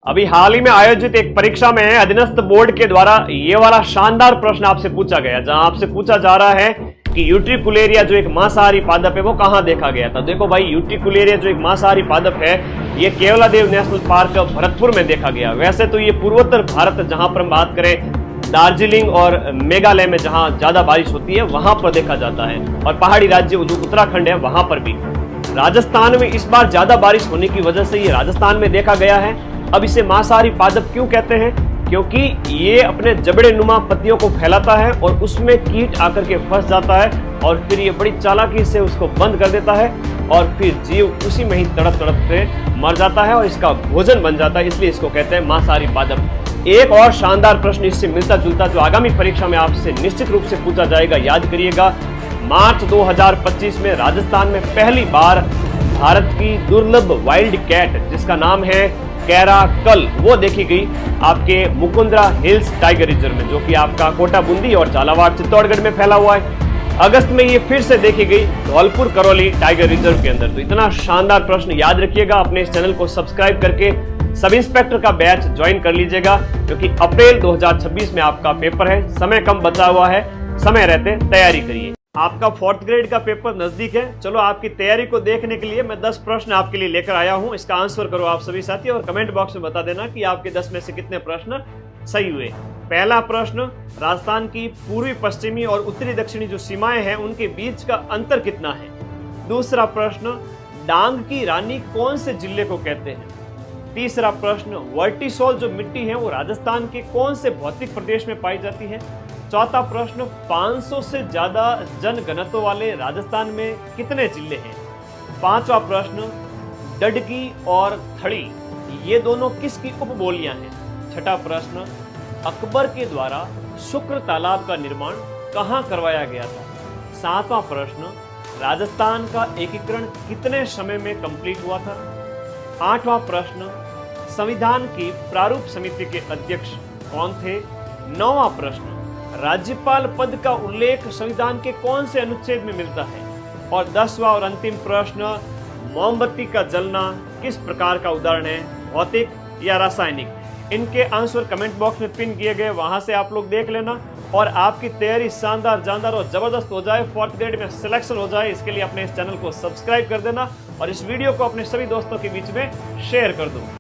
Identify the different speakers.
Speaker 1: अभी हाल ही में आयोजित एक परीक्षा में अधीनस्थ बोर्ड के द्वारा ये वाला शानदार प्रश्न आपसे पूछा गया, जहां आपसे पूछा जा रहा है कि यूट्रिकुलेरिया जो एक मांसाहारी पादप है वो कहां देखा गया था। देखो भाई, यूट्रिकुलेरिया जो एक मांसाहारी पादप है ये केवलादेव नेशनल पार्क भरतपुर में देखा गया। वैसे तो ये पूर्वोत्तर भारत, जहां पर हम बात करें दार्जिलिंग और मेघालय में जहां ज्यादा बारिश होती है वहां पर देखा जाता है, और पहाड़ी राज्य जो उत्तराखंड है वहां पर भी। राजस्थान में इस बार ज्यादा बारिश होने की वजह से ये राजस्थान में देखा गया है। अब इसे मांसाहारी पादप क्यों कहते हैं? क्योंकि ये अपने जबड़े नुमा पत्तियों को फैलाता है और उसमें कीट आकर के फंस जाता है, और फिर ये बड़ी चालाकी से उसको बंद कर देता है, और फिर जीव उसी में ही तड़प तड़प के मर जाता है और इसका भोजन बन जाता है, इसलिए इसको कहते हैं मांसाहारी पादप। एक और शानदार प्रश्न इससे मिलता जुलता जो आगामी परीक्षा में आपसे निश्चित रूप से पूछा जाएगा, याद करिएगा। मार्च 2025 में राजस्थान में पहली बार भारत की दुर्लभ वाइल्ड कैट जिसका नाम है कैराकल, वो देखी गई आपके मुकुंदरा हिल्स टाइगर रिजर्व में, जो कि आपका कोटा बूंदी और झालावाड़ चित्तौड़गढ़ में फैला हुआ है। अगस्त में ये फिर से देखी गई धौलपुर करौली टाइगर रिजर्व के अंदर। तो इतना शानदार प्रश्न याद रखिएगा, अपने इस चैनल को सब्सक्राइब करके सब इंस्पेक्टर का बैच ज्वाइन कर लीजिएगा, क्योंकि अप्रैल 2026 में आपका पेपर है। समय कम बचा हुआ है, समय रहते तैयारी करिए। आपका 4th ग्रेड का पेपर नजदीक है। चलो आपकी तैयारी को देखने के लिए मैं 10 प्रश्न आपके लिए लेकर आया हूं। इसका आंसर करो आप सभी साथी, और कमेंट बॉक्स में बता देना कि आपके 10 में से कितने प्रश्न सही हुए। पहला प्रश्न, राजस्थान की पूर्वी पश्चिमी और उत्तरी दक्षिणी जो सीमाएं हैं उनके बीच का अंतर कितना है। दूसरा प्रश्न, डांग की रानी कौन से जिले को कहते हैं। तीसरा प्रश्न, वर्टिसोल जो मिट्टी है वो राजस्थान के कौन से भौतिक प्रदेश में पाई जाती है। चौथा प्रश्न, 500 से ज्यादा जनघनत्व वाले राजस्थान में कितने जिले हैं। पांचवा प्रश्न, डडगी और थड़ी ये दोनों किसकी उपबोलियां हैं। छठा प्रश्न, अकबर के द्वारा शुक्र तालाब का निर्माण कहां करवाया गया था। सातवां प्रश्न, राजस्थान का एकीकरण कितने समय में कंप्लीट हुआ था। आठवां प्रश्न, संविधान की प्रारूप समिति के अध्यक्ष कौन थे। नौवां प्रश्न, राज्यपाल पद का उल्लेख संविधान के कौन से अनुच्छेद में मिलता है। और 10वां और अंतिम प्रश्न, मोमबत्ती का जलना किस प्रकार का उदाहरण है, भौतिक या रासायनिक। इनके आंसर कमेंट बॉक्स में पिन किए गए, वहां से आप लोग देख लेना, और आपकी तैयारी शानदार, जानदार और जबरदस्त हो जाए, 4th ग्रेड में सिलेक्शन हो जाए। इसके लिए अपने इस चैनल को सब्सक्राइब कर देना और इस वीडियो को अपने सभी दोस्तों के बीच में शेयर कर दो।